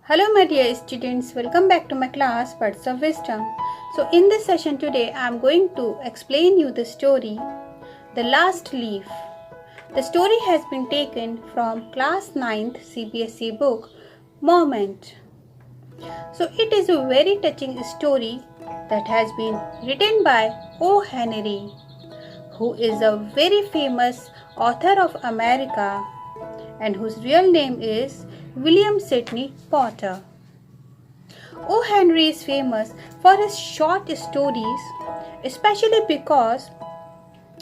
Hello my dear students, welcome back to my class Words of Wisdom. So in this session today I am going to explain you the story The Last Leaf. The story has been taken from class 9th CBSE book Moment. So it is a very touching story that has been written by O. Henry, who is a very famous author of America and whose real name is William Sidney Potter. O. Henry is famous for his short stories, especially because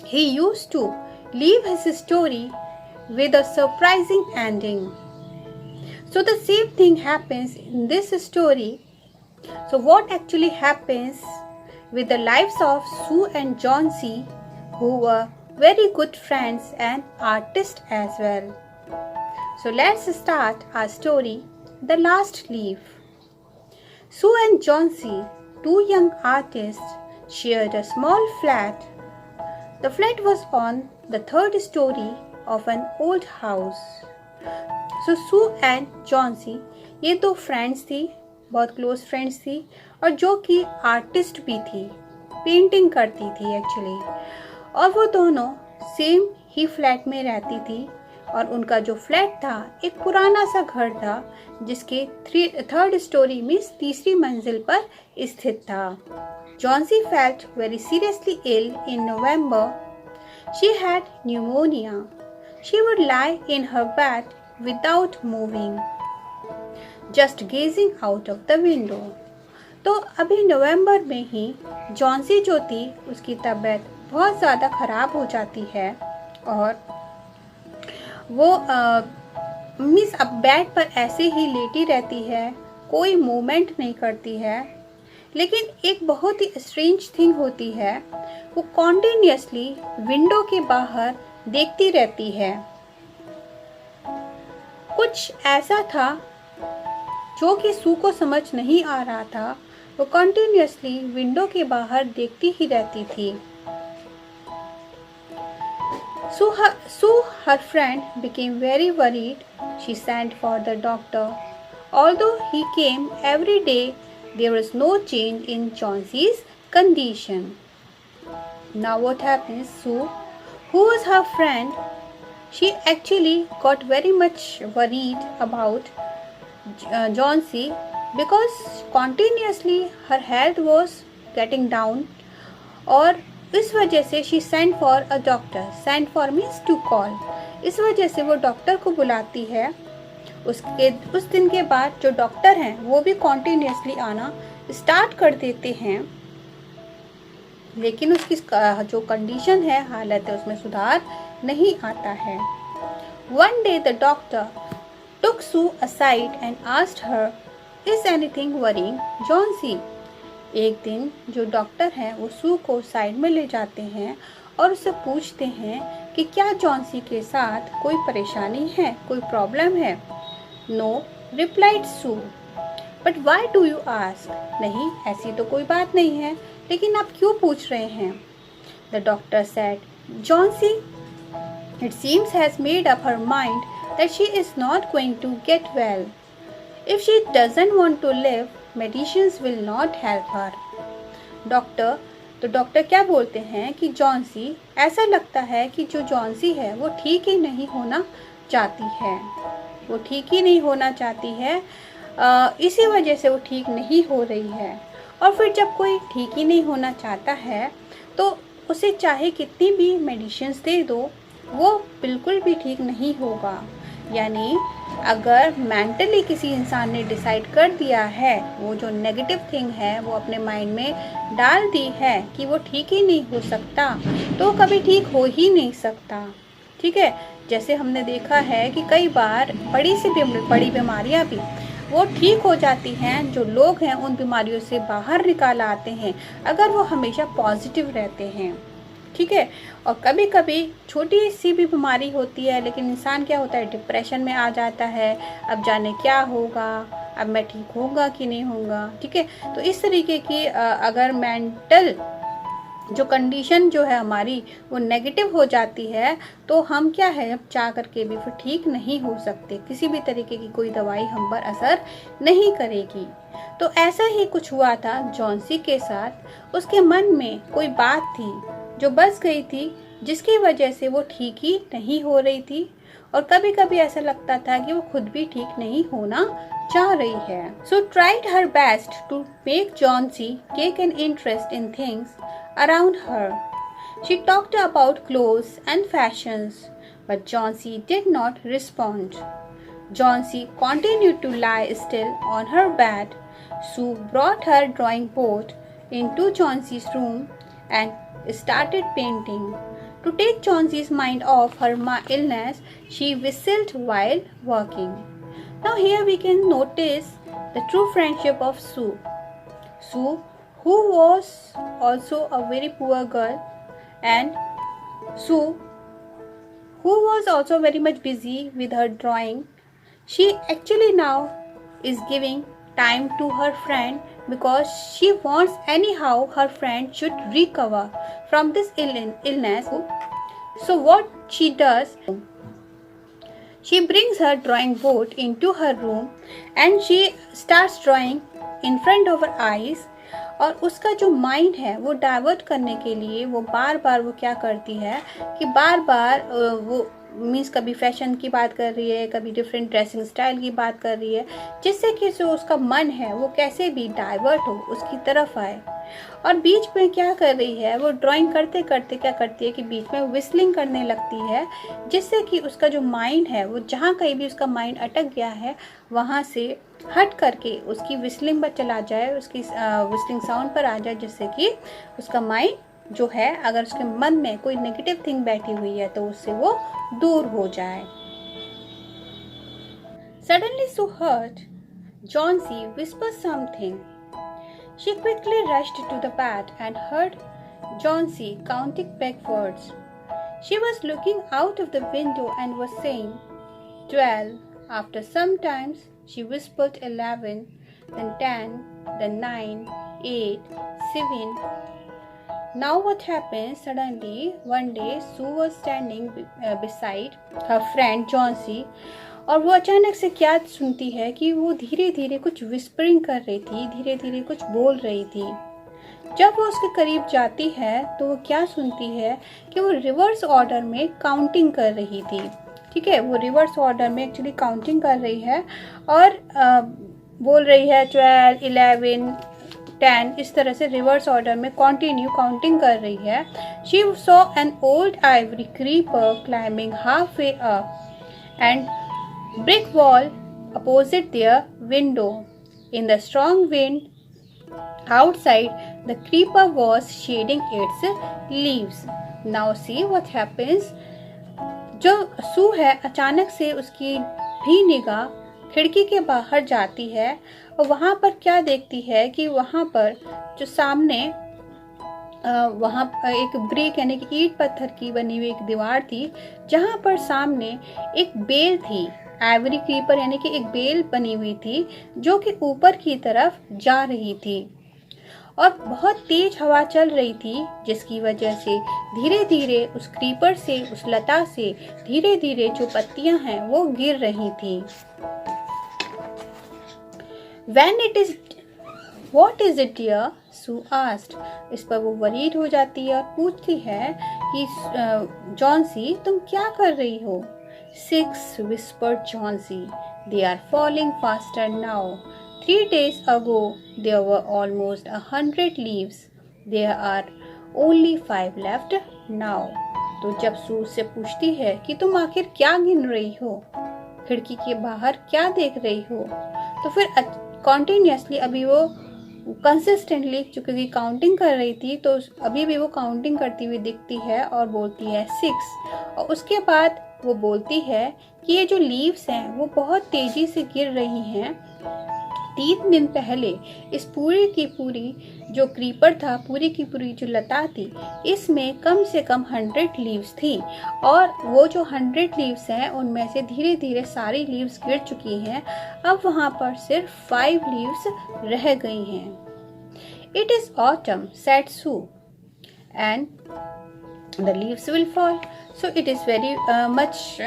he used to leave his story with a surprising ending. So the same thing happens in this story. So what actually happens with the lives of Sue and John C., who were very good friends and artists as well. So let's start our story, The Last Leaf. Sue and John C., two young artists, shared a small flat. The flat was on the third story of an old house. So Sue and John C., ये दो friends थी, बहुत close friends थी और जो कि artist भी थी, पेंटिंग करती थी एक्चुअली, और वो दोनों सेम ही फ्लैट में रहती थी और उनका जो फ्लैट था एक पुराना सा घर था जिसके थर्ड स्टोरी में तीसरी मंजिल पर स्थित था. Johnsy felt very seriously ill in November. She had pneumonia. She would lie in her bed without moving, just gazing out of the window. तो अभी नवंबर में ही जॉन्सी जो थी उसकी तबीयत बहुत ज़्यादा ख़राब हो जाती है और वो मिस अब बेड पर ऐसे ही लेटी रहती है, कोई मूवमेंट नहीं करती है. लेकिन एक बहुत ही स्ट्रेंज थिंग होती है, वो कॉन्टिन्यूसली विंडो के बाहर देखती रहती है. कुछ ऐसा था जो कि सू को समझ नहीं आ रहा था. वो कॉन्टिन्यूसली विंडो के बाहर देखती ही रहती थी. Sue, her friend, became very worried. She sent for the doctor. Although he came every day, there was no change in Johnson's condition. Now what happens? Sue, who was her friend, she actually got very much worried about Johnsy because continuously her health was getting down और इस वजह से she send for a doctor. Send for means to call. इस वजह से वो doctor को बुलाती है. उस दिन के बाद जो डॉक्टर हैं वो भी कॉन्टिन्यूसली आना स्टार्ट कर देते हैं, लेकिन उसकी जो कंडीशन है, हालत है, उसमें सुधार नहीं आता है. One day the doctor took Sue aside and asked her, is anything worrying Johnsy. एक दिन जो डॉक्टर हैं वो सू को साइड में ले जाते हैं और उससे पूछते हैं कि क्या जॉन्सी के साथ कोई परेशानी है, कोई प्रॉब्लम है. No, replied Sue. But why do you ask. नहीं, ऐसी तो कोई बात नहीं है, लेकिन आप क्यों पूछ रहे हैं. The doctor said, Johnsie it seems has made up her mind that she is not going to get well. If she doesn't want to live, medicines will not help her. Doctor क्या बोलते हैं कि Johnsy, ऐसा लगता है कि जो Johnsy है वो ठीक ही नहीं होना चाहती है. वो ठीक ही नहीं होना चाहती है, इसी वजह से वो ठीक नहीं हो रही है. और फिर जब कोई ठीक ही नहीं होना चाहता है तो उसे चाहे कितनी भी मेडिसिन्स दे दो, वो बिल्कुल भी ठीक नहीं होगा. यानी अगर मेंटली किसी इंसान ने डिसाइड कर दिया है, वो जो नेगेटिव थिंग है वो अपने माइंड में डाल दी है कि वो ठीक ही नहीं हो सकता, तो कभी ठीक हो ही नहीं सकता. ठीक है, जैसे हमने देखा है कि कई बार बड़ी बीमारियां भी वो ठीक हो जाती हैं. जो लोग हैं उन बीमारियों से बाहर निकाल आते हैं अगर वो हमेशा पॉजिटिव रहते हैं. ठीक है, और कभी कभी छोटी सी भी बीमारी होती है लेकिन इंसान क्या होता है, डिप्रेशन में आ जाता है. अब जाने क्या होगा, अब मैं ठीक होऊंगा कि नहीं होऊंगा. ठीक है, तो इस तरीके की अगर मेंटल जो कंडीशन जो है हमारी वो नेगेटिव हो जाती है, तो हम क्या है अब चाह करके भी फिर ठीक नहीं हो सकते, किसी भी तरीके की कोई दवाई हम पर असर नहीं करेगी। तो ऐसा ही कुछ हुआ था जॉन्सी के साथ। उसके मन में कोई बात थी जो बस गई थी, जिसकी वजह से वो ठीक ही नहीं हो रही थी, और कभी कभी ऐसा लगता था कि वो खुद भी ठीक नहीं होना चाह रही है। So tried her best to make Johnsy take an interest in things around her. She talked about clothes and fashions, but Johnsy did not respond. Johnsy continued to lie still on her bed. Sue brought her drawing board into Johnsy's room and started painting. To take Johnsy's mind off her illness, she whistled while working. Now here we can notice the true friendship of Sue. Sue, who was also a very poor girl, and Sue, who was also very much busy with her drawing, she actually now is giving time to her friend because she wants anyhow her friend should recover from this illness. So what she does, she brings her drawing board into her room and she starts drawing in front of her eyes. और उसका जो mind है वो divert करने के लिए वो बार बार वो क्या करती है कि बार बार वो मीन्स कभी फैशन की बात कर रही है, कभी डिफरेंट ड्रेसिंग स्टाइल की बात कर रही है, जिससे कि जो उसका मन है वो कैसे भी डाइवर्ट हो, उसकी तरफ आए। और बीच में क्या कर रही है, वो ड्राइंग करते करते क्या करती है कि बीच में विस्लिंग करने लगती है, जिससे कि उसका जो माइंड है वो जहाँ कहीं भी उसका माइंड अटक गया है वहाँ से हट करके उसकी विस्लिंग पर चला जाए, उसकी विस्लिंग साउंड पर आ जाए, जिससे कि उसका माइंड जो है अगर उसके मन में कोई नेगेटिव थिंग बैठी हुई है तो उससे वो दूर हो जाए। Suddenly Sue heard Johnsy whisper something. She quickly rushed to the bed and heard Johnsy counting backwards. She was looking out of the window and was saying 12. After some time, she whispered 11, then 10, then 9, 8, 7. Now what happened? Suddenly, one day, Sue was standing beside her friend Johnsy, और वो अचानक से क्या सुनती है कि वो धीरे धीरे कुछ विस्परिंग कर रही थी, धीरे धीरे कुछ बोल रही थी। जब वो उसके करीब जाती है तो वो क्या सुनती है कि वो रिवर्स ऑर्डर में काउंटिंग कर रही थी। ठीक है, वो रिवर्स ऑर्डर में एक्चुअली काउंटिंग कर रही है और बोल रही है 12, 11, 10, इस तरह से रिवर्स ऑर्डर में कंटिन्यू काउंटिंग कर रही है। She saw an old ivory creeper climbing halfway up and brick wall opposite their window. In the strong wind outside, the creeper was shading its leaves. Now see what happens. जो सू है अचानक से उसकी भी निगाह खिड़की के बाहर जाती है और वहाँ पर क्या देखती है कि वहाँ पर जो सामने वहाँ एक ब्रिक यानी कि ईंट पत्थर की बनी हुई एक दीवार थी, जहाँ पर सामने एक बेल थी, आइवरी क्रीपर यानी कि एक बेल बनी हुई थी जो कि ऊपर की तरफ जा रही थी और बहुत तेज हवा चल रही थी, जिसकी वजह से धीरे धीरे उस क्रीपर से, उस लता से धीरे धीरे जो पत्तियां हैं वो गिर रही थी। When it is, what is it dear? Sue asked. इस पर वो वरीड हो जाती है और पूछती है कि जॉन्सी तुम क्या कर रही हो? 6, whispered Johnsy. They are falling faster now. 3 days ago, there were almost 100 leaves. There are only 5 left now. तो जब सू उससे पूछती है कि तुम आखिर क्या गिन रही हो, खिड़की के बाहर क्या देख रही हो, तो फिर कॉन्टिन्यूसली अभी वो कंसिस्टेंटली चूंकि काउंटिंग कर रही थी तो अभी भी वो काउंटिंग करती हुई दिखती है और बोलती है 6। और उसके बाद वो बोलती है कि ये जो लीव्स हैं वो बहुत तेजी से गिर रही हैं। 3 दिन पहले इस पूरी की पूरी जो क्रीपर था, पूरी की पूरी जो लता थी, इसमें कम से कम 100 लीव्स थी और वो जो 100 लीव्स हैं उनमें से धीरे धीरे सारी लीव्स गिर चुकी हैं। अब वहाँ पर सिर्फ 5 लीव्स रह गई हैं। It is autumn, said Sue, and the leaves will fall. So it is very much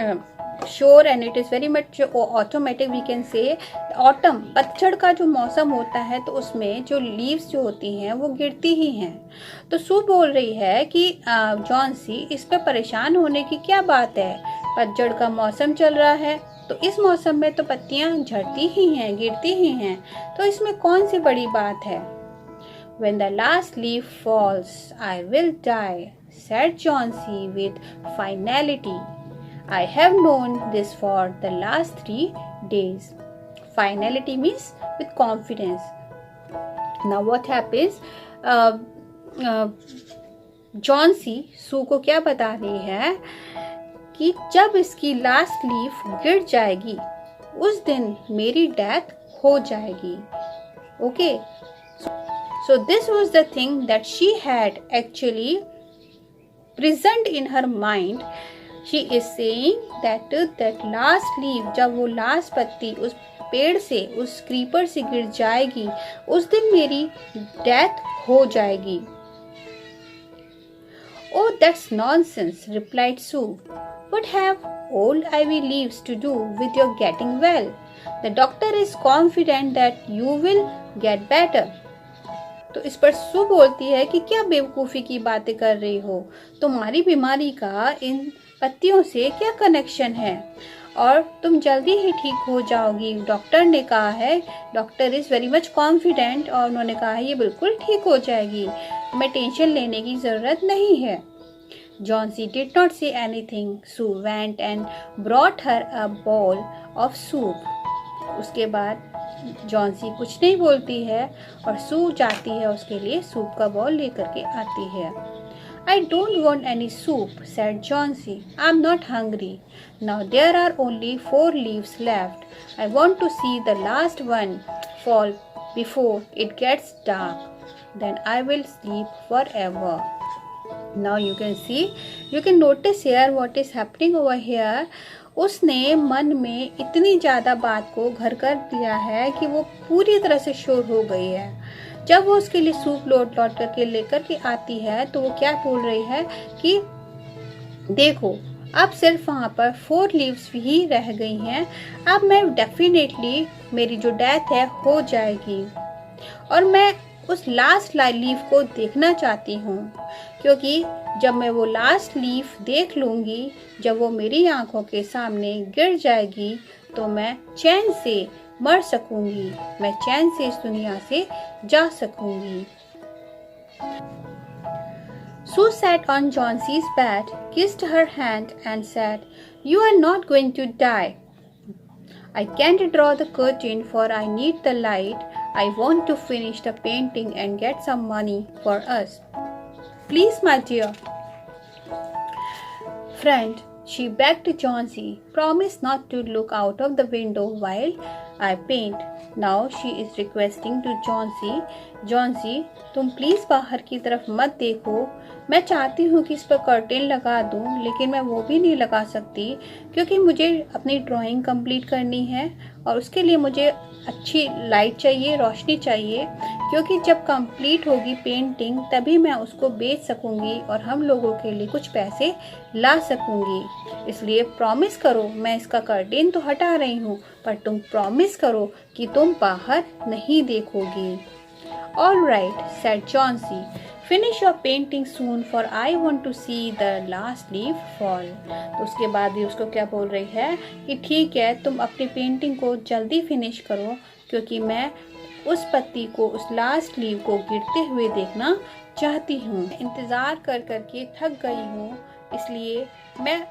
sure and it is very much automatic, we can say. Autumn, पतझड़ का जो मौसम होता है तो उसमें जो लीव्स जो होती हैं वो गिरती ही हैं। तो सू बोल रही है कि जॉन्सी, इस पे परेशान होने की क्या बात है, पतझड़ का मौसम चल रहा है तो इस मौसम में तो पत्तियां झड़ती ही हैं, गिरती ही हैं, तो इसमें कौन सी बड़ी बात है। When the last leaf falls, I will die, said Chauncey with finality. I have known this for the last 3 days. Finality means with confidence. Now what happens? Chauncey सू को क्या बता रही है कि जब इसकी लास्ट लीफ गिर जाएगी उस दिन मेरी डेथ हो जाएगी। Okay, so this was the thing that she had actually present in her mind. She is saying that last leaf, जब वो लास्ट पत्ती उस पेड़ से, उस क्रीपर से गिर जाएगी उस दिन मेरी डेथ हो जाएगी। Oh, that's nonsense, replied Sue. What have old ivy leaves to do with your getting well? The doctor is confident that you will get better. तो इस पर सू बोलती है कि क्या बेवकूफ़ी की बातें कर रही हो, तुम्हारी बीमारी का इन पत्तियों से क्या कनेक्शन है, और तुम जल्दी ही ठीक हो जाओगी। डॉक्टर ने कहा है, doctor is very much confident, और उन्होंने कहा है ये बिल्कुल ठीक हो जाएगी, मैं टेंशन लेने की ज़रूरत नहीं है। Chauncey did not say anything. Sue went and brought her a bowl of soup. उसके बाद जॉन्सी कुछ नहीं बोलती है और सू जाती है उसके लिए सूप का बॉल लेकर के आती है। I don't want any soup, said Chauncey. I'm not hungry. Now there are only 4 leaves left. I want to see the last one fall before it gets dark. Then I will sleep forever. Now you can see, you can notice here what is happening over here. उसने मन में इतनी ज़्यादा बात को घर कर दिया है कि वो पूरी तरह से श्योर हो गई है। जब वो उसके लिए सूप लौट करके लेकर के आती है तो वो क्या बोल रही है कि देखो, अब सिर्फ वहाँ पर 4 लीव्स ही रह गई हैं, अब मैं डेफिनेटली मेरी जो डेथ है हो जाएगी, और मैं उस लास्ट लीफ को देखना चाहती हूँ, क्योंकि जब मैं वो लास्ट लीफ देख लूँगी, जब वो मेरी आंखों के सामने गिर जाएगी तो मैं चैन से मर सकूँगी, मैं चैन से इस दुनिया से जा सकूँगी। Sue sat on Chauncey's bed, kissed her hand and said, "You are not going to die. I can't draw the curtain for I need the light. I want to finish the painting and get some money for us. Please, my dear friend," she begged Chauncey, "promise not to look out of the window while I paint." Now she is requesting to Chauncey, "Chauncey, तुम please बाहर की तरफ मत देखो, मैं चाहती हूँ कि इस पर कर्टेन लगा दूँ, लेकिन मैं वो भी नहीं लगा सकती क्योंकि मुझे अपनी ड्राइंग कंप्लीट करनी है और उसके लिए मुझे अच्छी लाइट चाहिए, रोशनी चाहिए, क्योंकि जब कंप्लीट होगी पेंटिंग तभी मैं उसको बेच सकूँगी और हम लोगों के लिए कुछ पैसे ला सकूँगी। इसलिए प्रॉमिस करो, मैं इसका कर्टेन तो हटा रही हूँ पर तुम प्रॉमिस करो कि तुम बाहर नहीं देखोगी। All right, said Chauncey. Finish your painting soon for I want to see the last leaf fall. तो उसके बाद भी उसको क्या बोल रही है कि ठीक है, तुम अपनी पेंटिंग को जल्दी फिनिश करो क्योंकि मैं उस पत्ती को, उस लास्ट लीफ को गिरते हुए देखना चाहती हूँ। इंतज़ार कर करके थक गई हूँ, इसलिए मैं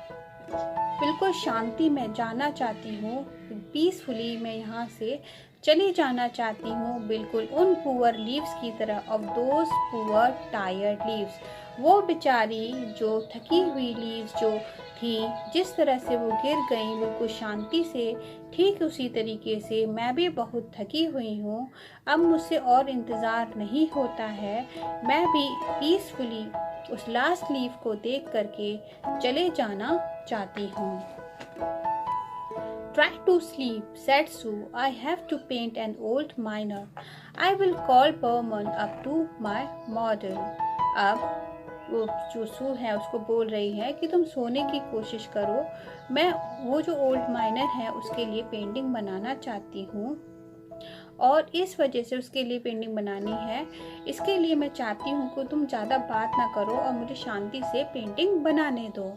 बिल्कुल शांति में जाना चाहती हूँ, पीसफुली मैं यहाँ से चली जाना चाहती हूँ, बिल्कुल उन पुअर लीव्स की तरह, of those poor tired leaves. वो बेचारी जो थकी हुई लीव्स जो थी, जिस तरह से वो गिर गई बिल्कुल शांति से, ठीक उसी तरीके से मैं भी बहुत थकी हुई हूँ। अब मुझसे और इंतज़ार नहीं होता है, मैं भी पीसफुली उस लास्ट लीफ को देख करके चले जाना चाहती हूँ। Try to sleep, said Sue. I have to paint an old miner. I will call Berman up to my model. अब वो जो सू है उसको बोल रही है कि तुम सोने की कोशिश करो, मैं वो जो ओल्ड माइनर है उसके लिए पेंटिंग बनाना चाहती हूँ और इस वजह से उसके लिए पेंटिंग बनानी है। इसके लिए मैं चाहती हूँ कि तुम ज़्यादा बात ना करो और मुझे शांति से पेंटिंग बनाने दो।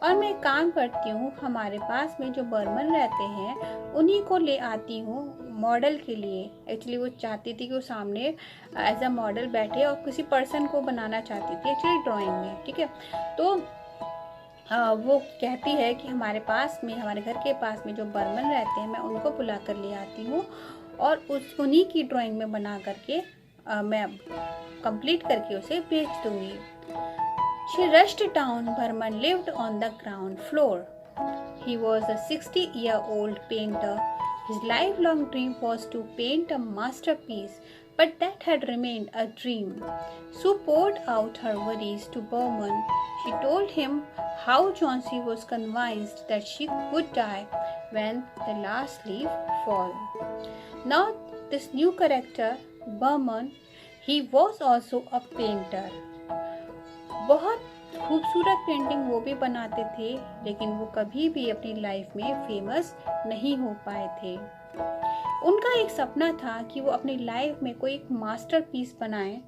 और मैं काम करती हूँ, हमारे पास में जो बर्मन रहते हैं उन्हीं को ले आती हूँ मॉडल के लिए। एक्चुअली वो चाहती थी कि वो सामने एज अ मॉडल बैठे और किसी पर्सन को बनाना चाहती थी एक्चुअली ड्राइंग में, ठीक है। तो वो कहती है कि हमारे पास में, हमारे घर के पास में जो बर्मन रहते हैं मैं उनको बुला कर ले आती हूँ और उन्हीं की ड्राइंग में बना करके मैं कंप्लीट करके उसे बेच दूँगी। She rushed down. Burman lived on the ground floor. He was a 60-year-old painter. His lifelong dream was to paint a masterpiece, but that had remained a dream. Sue poured out her worries to Burman. She told him how Chauncey was convinced that she would die when the last leaf fell. Now, this new character, Burman, he was also a painter. बहुत खूबसूरत painting वो भी बनाते थे, लेकिन वो कभी भी अपनी लाइफ में फेमस नहीं हो पाए थे। उनका एक सपना था कि वो अपनी लाइफ में कोई एक मास्टरपीस बनाएं,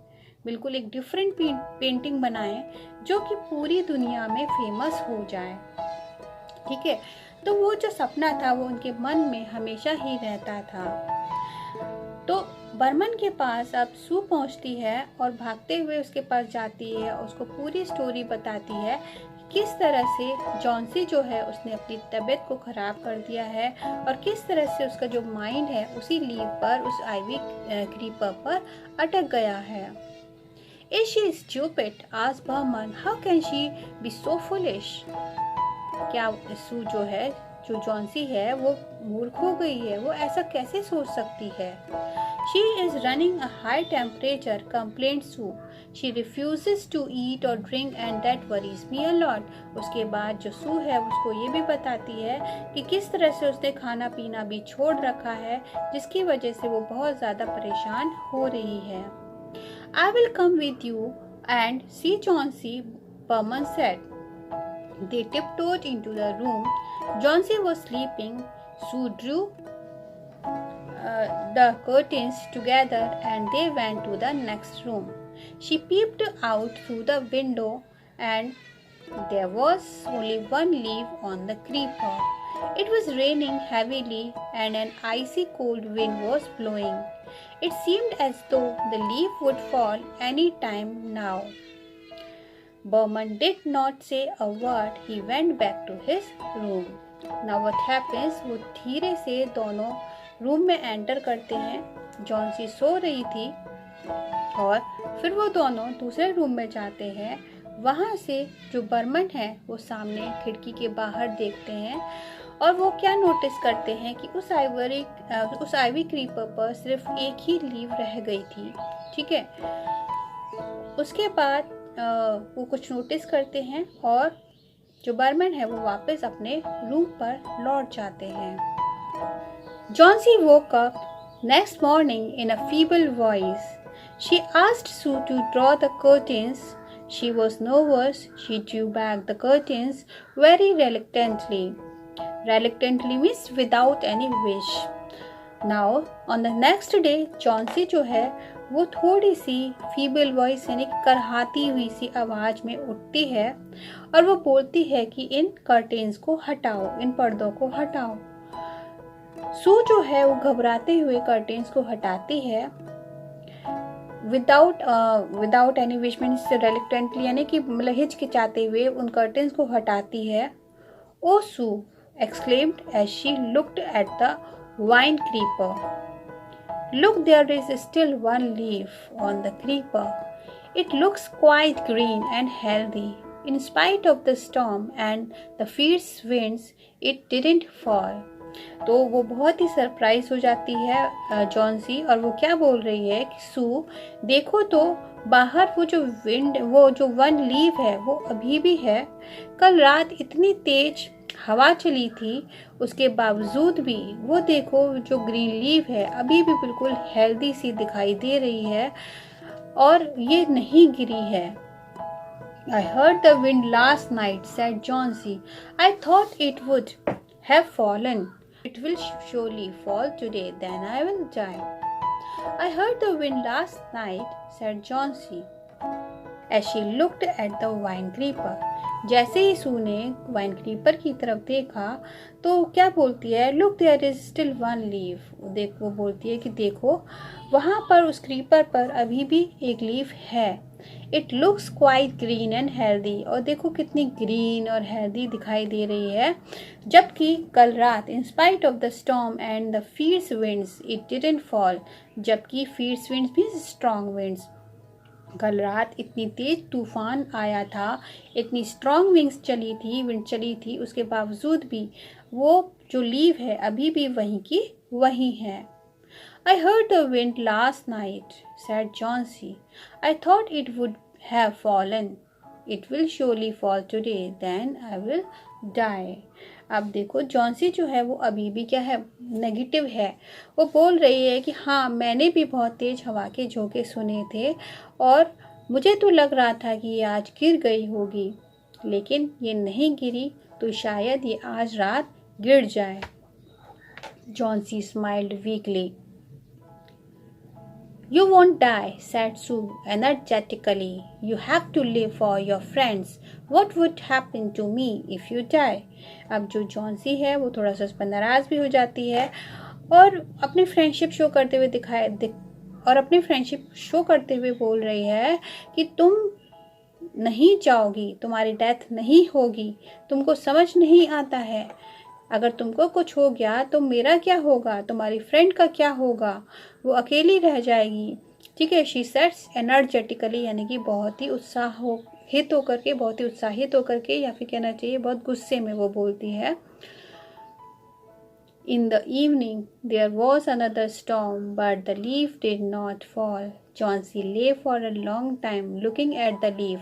बिल्कुल एक डिफरेंट पेंटिंग बनाएं जो कि पूरी दुनिया में फेमस हो जाए, ठीक है। तो वो जो सपना था वो उनके मन में हमेशा ही रहता था। तो बर्मन के पास अब सू पहुंचती है और भागते हुए उसके पास जाती है और उसको पूरी स्टोरी बताती है किस तरह से जॉन्सी जो है उसने अपनी तबीयत को ख़राब कर दिया है और किस तरह से उसका जो माइंड है उसी लीव पर, उस आइवी क्रीपर पर अटक गया है। Is she stupid? asked Burman. How can she be so foolish? क्या सू जो है, जो जॉन्सी है, वो मूर्ख हो गई है? वो ऐसा कैसे सोच सकती है? She is running a high temperature, complained Sue. She refuses to eat or drink and that worries me a lot. उसके बाद जो सू है उसको ये भी बताती है कि किस तरह से उसने खाना पीना भी छोड़ रखा है, जिसकी वजह से वो बहुत ज़्यादा परेशान हो रही है। I will come with you and see Chauncey, Burman said. They tiptoed into the room. Chauncey was sleeping. Sue drew the curtains together and they went to the next room. She peeped out through the window and there was only one leaf on the creeper. It was raining heavily and an icy cold wind was blowing. It seemed as though the leaf would fall any time now. Burman did not say a word. He went back to his room. Now what happens? वो धीरे से दोनों room में enter करते हैं। Johnsy सो रही थी और फिर वो दोनों दूसरे रूम में जाते हैं। वहाँ से जो बर्मन है वो सामने खिड़की के बाहर देखते हैं और वो क्या नोटिस करते हैं कि उस आइवी क्रीपर पर सिर्फ एक ही लीव रह गई थी, ठीक है। उसके बाद वो कुछ नोटिस करते हैं और जो बर्मन है वो वापस अपने रूम पर लौट जाते हैं। Chauncey woke up next morning in a feeble voice. She asked Sue to draw the curtains. She was nervous. She drew back the curtains very reluctantly. Reluctantly means without any wish. Now, on the next day, Chauncey जो है वो थोड़ी सी feeble voice यानी करहाती हुई सी आवाज़ में उठती है और वो बोलती है कि इन कर्टेन्स को हटाओ, इन पर्दों को हटाओ। सू जो है वो घबराते हुए कर्टेन्स को हटाती है without any wish means reluctantly यानी कि हिचकिचाते हुए उन कर्टेन्स को हटाती है। ओ सू exclaimed as she looked at the vine creeper. Look, there is still one leaf on the creeper. It looks quite green and healthy. In spite of the storm and the fierce winds, it didn't fall. तो वो बहुत ही surprise हो जाती है Johnsy और वो क्या बोल रही है कि सू देखो तो बाहर वो जो वन लीव है वो अभी भी है। कल रात इतनी तेज हवा चली थी, उसके बावजूद भी वो देखो जो ग्रीन लीव है अभी भी बिल्कुल हेल्दी सी दिखाई दे रही है और ये नहीं गिरी है। I heard the wind last night, said Johnsy. I thought it would have fallen. It will surely fall today, then I will die. I heard the wind last night, said Johnsy, as she looked at the vine creeper. जैसे ही सू ने wine creeper की तरफ देखा तो क्या बोलती है, look there is still one leaf. वो बोलती है कि देखो वहाँ पर उस क्रीपर पर अभी भी एक लीफ है। It looks quite green and healthy, और देखो कितनी ग्रीन और हेल्दी दिखाई दे रही है। जबकि कल रात in spite of the storm and the fierce winds it didn't fall, जबकि फीर्स विंड्स भी स्ट्रॉन्ग विंड्स, कल रात इतनी तेज तूफान आया था, इतनी स्ट्रॉन्ग विंड चली थी, उसके बावजूद भी वो जो लीव है अभी भी वहीं की वहीं है। I heard the wind last night, said Johnsy. I thought it would have fallen. It will surely fall today, then I will die. अब देखो जॉन्सी जो है वो अभी भी क्या है, नेगेटिव है। वो बोल रही है कि हाँ मैंने भी बहुत तेज हवा के झोंके सुने थे और मुझे तो लग रहा था कि ये आज गिर गई होगी, लेकिन ये नहीं गिरी, तो शायद ये आज रात गिर जाए। Johnsy smiled weekly. You won't die, said Sue energetically. You have to live for your friends. What would happen to me if you die? अब जो जॉन्सी है वो थोड़ा सा नाराज भी हो जाती है और अपनी फ्रेंडशिप शो करते हुए बोल रही है कि तुम नहीं जाओगी, तुम्हारी डेथ नहीं होगी, तुमको समझ नहीं आता है, अगर तुमको कुछ हो गया तो मेरा क्या होगा, तुम्हारी फ्रेंड का क्या होगा, वो अकेली रह जाएगी। ठीक है, शी सेड्स एनर्जेटिकली, यानी कि बहुत ही उत्साहित होकर के या फिर कहना चाहिए बहुत गुस्से में वो बोलती है। In the evening there was another storm, but the leaf did not fall. Johnsy lay for a long time looking at the leaf.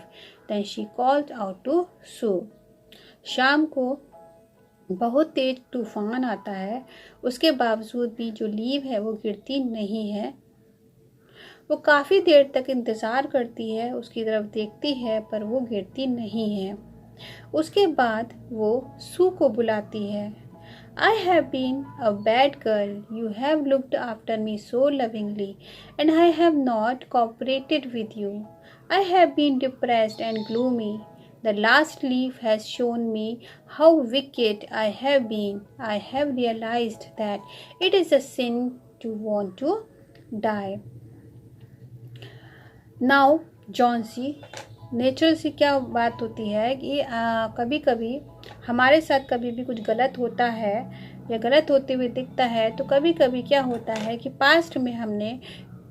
Then she called out to Sue. शाम को बहुत तेज तूफान आता है, उसके बावजूद भी जो लीव है वो गिरती नहीं है। वो काफ़ी देर तक इंतज़ार करती है, उसकी तरफ देखती है, पर वो गिरती नहीं है। उसके बाद वो सू को बुलाती है। I have been a bad girl. You have looked after me so lovingly, and I have not cooperated with you. I have been depressed and gloomy. The last leaf has shown me how wicked I have been. I have realized that it is a sin to want to die. Now, Johnsy, natural सी क्या बात होती है कि कभी कभी हमारे साथ कभी भी कुछ गलत होता है या गलत होते हुए दिखता है, तो कभी कभी क्या होता है कि पास्ट में हमने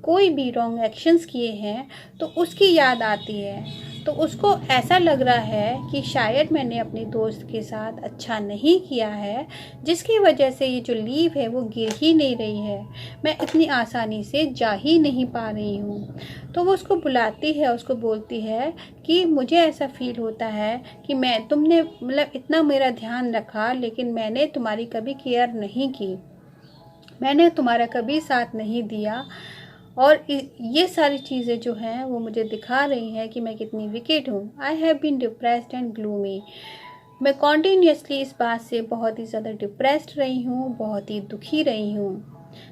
कोई भी रॉन्ग एक्शंस किए हैं तो उसकी याद आती है, तो उसको ऐसा लग रहा है कि शायद मैंने अपने दोस्त के साथ अच्छा नहीं किया है, जिसकी वजह से ये जो लीव है वो गिर ही नहीं रही है, मैं इतनी आसानी से जा ही नहीं पा रही हूँ। तो वो उसको बुलाती है, उसको बोलती है कि मुझे ऐसा फील होता है कि तुमने मतलब इतना मेरा ध्यान रखा, लेकिन मैंने तुम्हारी कभी केयर नहीं की, मैंने तुम्हारा कभी साथ नहीं दिया, और ये सारी चीज़ें जो हैं वो मुझे दिखा रही हैं कि मैं कितनी विकेट हूँ। I have been depressed and gloomy, मैं कॉन्टीन्यूसली इस बात से बहुत ही ज़्यादा डिप्रेस्ड रही हूँ, बहुत ही दुखी रही हूँ।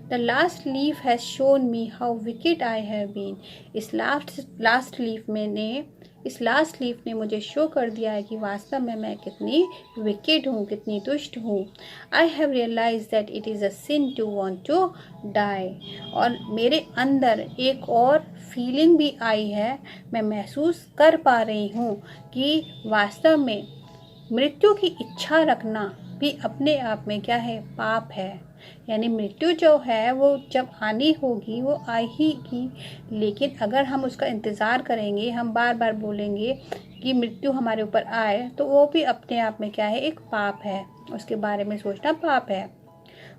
The last leaf has shown me how wicked I have been, इस लास्ट लीफ ने मुझे शो कर दिया है कि वास्तव में मैं कितनी विकेट हूँ, कितनी दुष्ट हूँ। I have realise that it is a sin to want to die, और मेरे अंदर एक और फीलिंग भी आई है, मैं महसूस कर पा रही हूँ कि वास्तव में मृत्यु की इच्छा रखना भी अपने आप में क्या है, पाप है। यानी मृत्यु जो है वो जब आनी होगी वो आएगी, लेकिन अगर हम उसका इंतज़ार करेंगे, हम बार बार बोलेंगे कि मृत्यु हमारे ऊपर आए, तो वो भी अपने आप में क्या है, एक पाप है, उसके बारे में सोचना पाप है।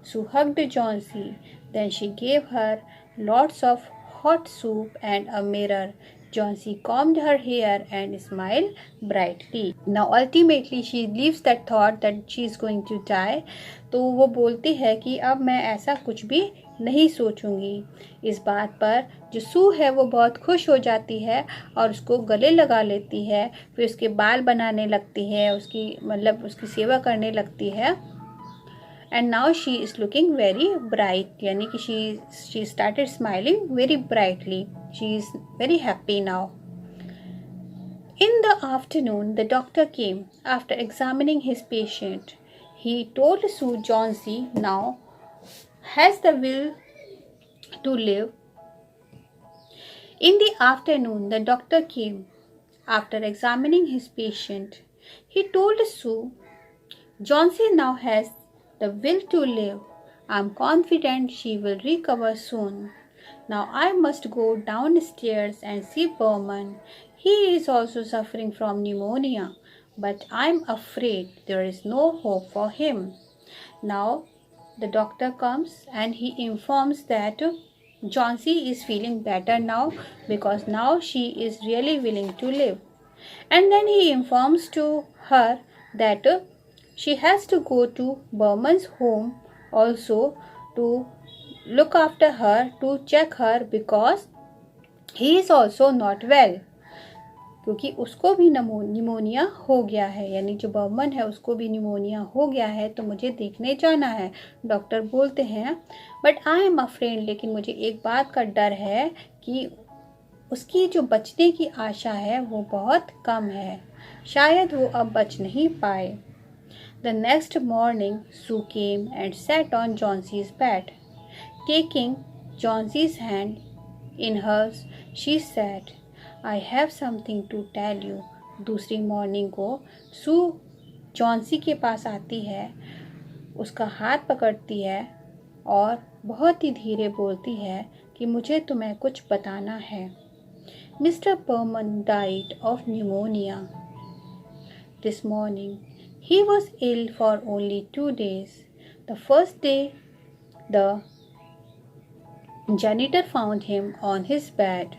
Sue hugged Johnsy, then she gave her lots of hot soup and a mirror. Johnsy combed her hair and smiled brightly. Now ultimately she leaves that thought that she is going to die. तो वो बोलती है कि अब मैं ऐसा कुछ भी नहीं सोचूंगी। इस बात पर जो सू है वो बहुत खुश हो जाती है और उसको गले लगा लेती है, फिर उसके बाल बनाने लगती है, उसकी सेवा करने लगती है। And now she is looking very bright, यानी कि she started smiling very brightly, she is very happy now. In the afternoon, the doctor came. After examining his patient, he told Sue Johnsy now has the will to live. In the afternoon, the doctor came. After examining his patient, he told Sue Johnsy now has the will to live. I am confident she will recover soon. Now I must go downstairs and see Berman. He is also suffering from pneumonia, but I am afraid there is no hope for him. Now the doctor comes and he informs that Johnsy is feeling better now because now she is really willing to live. And then he informs to her that she has to go to Berman's home also to look after her, to check her because he is also not well, क्योंकि उसको भी pneumonia हो गया है, यानी जो बर्मन है उसको भी निमोनिया हो गया है, तो मुझे देखने जाना है। डॉक्टर बोलते हैं बट आई एम अफ्रेड, लेकिन मुझे एक बात का डर है कि उसकी जो बचने की आशा है वो बहुत कम है, शायद वो अब बच नहीं पाए। The next morning Sue came and sat on Johnsie's bed. Taking Johnsie's hand in hers, she said, I have something to tell you. दूसरी मॉर्निंग को सू जॉन्सी के पास आती है, उसका हाथ पकड़ती है और बहुत ही धीरे बोलती है कि मुझे तुम्हें कुछ बताना है। Mr. Berman died of pneumonia this morning. He was ill for only 2 days. The first day, the janitor found him on his bed.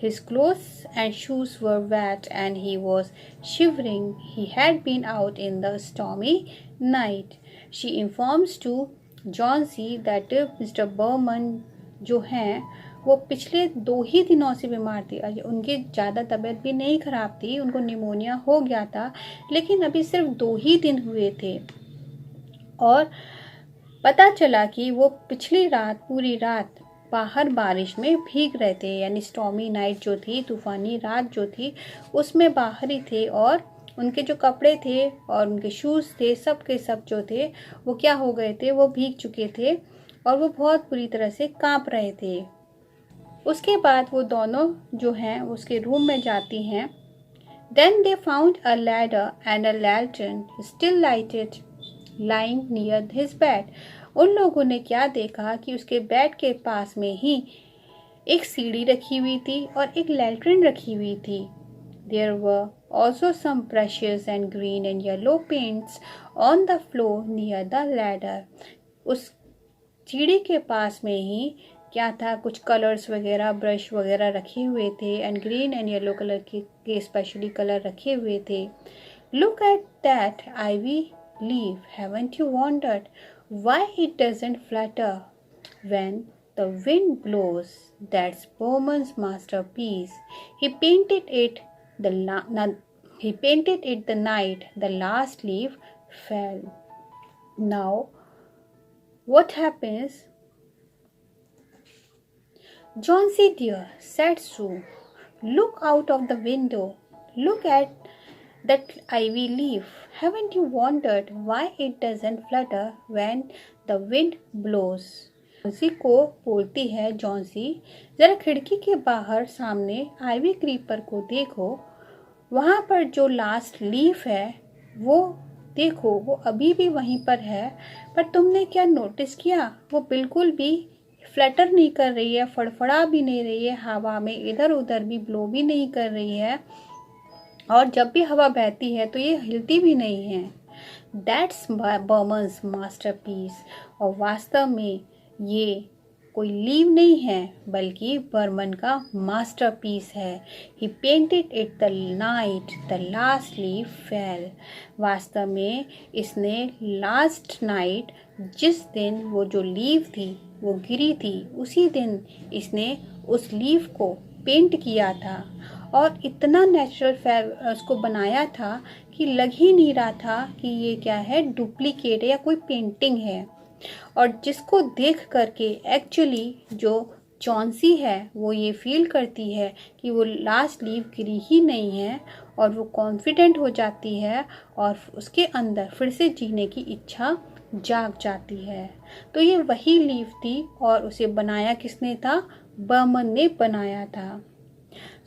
His clothes and shoes were wet and he was shivering. He had been out in the stormy night. She informs to Johnsy that Mr. Berman जो हैं वो पिछले 2 ही दिनों से बीमार थी। उनकी ज़्यादा तबीयत भी नहीं ख़राब थी, उनको निमोनिया हो गया था, लेकिन अभी सिर्फ 2 ही दिन हुए थे और पता चला कि वो पिछली रात पूरी रात बाहर बारिश में भीग रहे थे, यानी स्टॉर्मी नाइट जो थी, तूफ़ानी रात जो थी, उसमें बाहर ही थे और उनके जो कपड़े थे और उनके शूज़ थे, सब के सब जो थे वो क्या हो गए थे, वो भीग चुके थे और वो बहुत बुरी तरह से कांप रहे थे। उसके बाद वो दोनों जो हैं उसके रूम में जाती हैं। Then they found a ladder and a lantern still lighted lying near his bed. उन लोगों ने क्या देखा कि उसके बेड के पास में ही एक सीढ़ी रखी हुई थी और एक लैट्रिन रखी हुई थी। There were also some brushes and green and yellow paints on the floor near the ladder. उस सीढ़ी के पास में ही क्या था, कुछ कलर्स वगैरह, ब्रश वगैरह रखे हुए थे and green and yellow colour के स्पेशली कलर रखे हुए थे। Look at that ivy leaf, haven't you wondered why it doesn't flutter when the wind blows? That's Berman's masterpiece. He painted it the night the last leaf fell. Now, what happens? Johnsy dear, said Sue, look out of the window. Look at that ivy leaf. Haven't you wondered why it doesn't flutter when the wind blows? Johnsy को बोलती है, Johnsy जरा खिड़की के बाहर सामने ivy creeper को देखो, वहाँ पर जो लास्ट लीफ है वो देखो, वो अभी भी वहीं पर है, पर तुमने क्या नोटिस किया, वो बिल्कुल भी फ्लटर नहीं कर रही है, फड़फड़ा भी नहीं रही है, हवा में इधर उधर भी ब्लो भी नहीं कर रही है और जब भी हवा बहती है तो ये हिलती भी नहीं है। That's Burman's masterpiece. और वास्तव में ये कोई लीव नहीं है बल्कि बर्मन का मास्टरपीस है। He painted it the night the last leaf fell. वास्तव में इसने लास्ट नाइट जिस दिन वो जो लीफ थी वो गिरी थी, उसी दिन इसने उस लीफ को पेंट किया था और इतना नेचुरल उसको बनाया था कि लग ही नहीं रहा था कि ये क्या है, डुप्लीकेट है या कोई पेंटिंग है। और जिसको देख करके एक्चुअली जो चौंसी है वो ये फील करती है कि वो लास्ट लीफ गिरी ही नहीं है और वो कॉन्फिडेंट हो जाती है और उसके अंदर फिर से जीने की इच्छा जाग जाती है। तो ये वही लीफ थी और उसे बनाया किसने था? बर्मन ने बनाया था।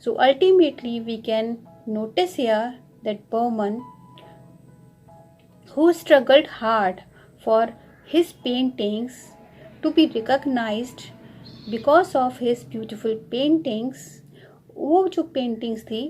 So ultimately we can notice here that Bowman, who struggled hard for his paintings to be recognized because of his beautiful paintings, वो जो पेंटिंग्स थी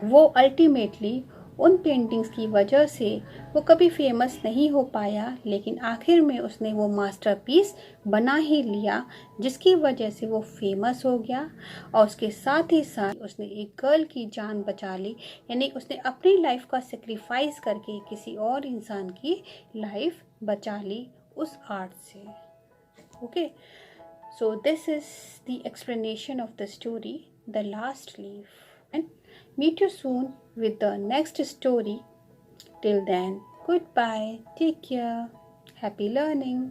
वो अल्टीमेटली उन पेंटिंग्स की वजह से वो कभी फेमस नहीं हो पाया, लेकिन आखिर में उसने वो मास्टरपीस बना ही लिया जिसकी वजह से वो फेमस हो गया। और उसके साथ ही साथ उसने एक गर्ल की जान बचा ली, यानी उसने अपनी लाइफ का सेक्रीफाइस करके किसी और इंसान की लाइफ बचा ली उस आर्ट से। Okay, so this is the explanation of the story the last leaf, and meet you soon with the next story. Till then, goodbye, take care, happy learning.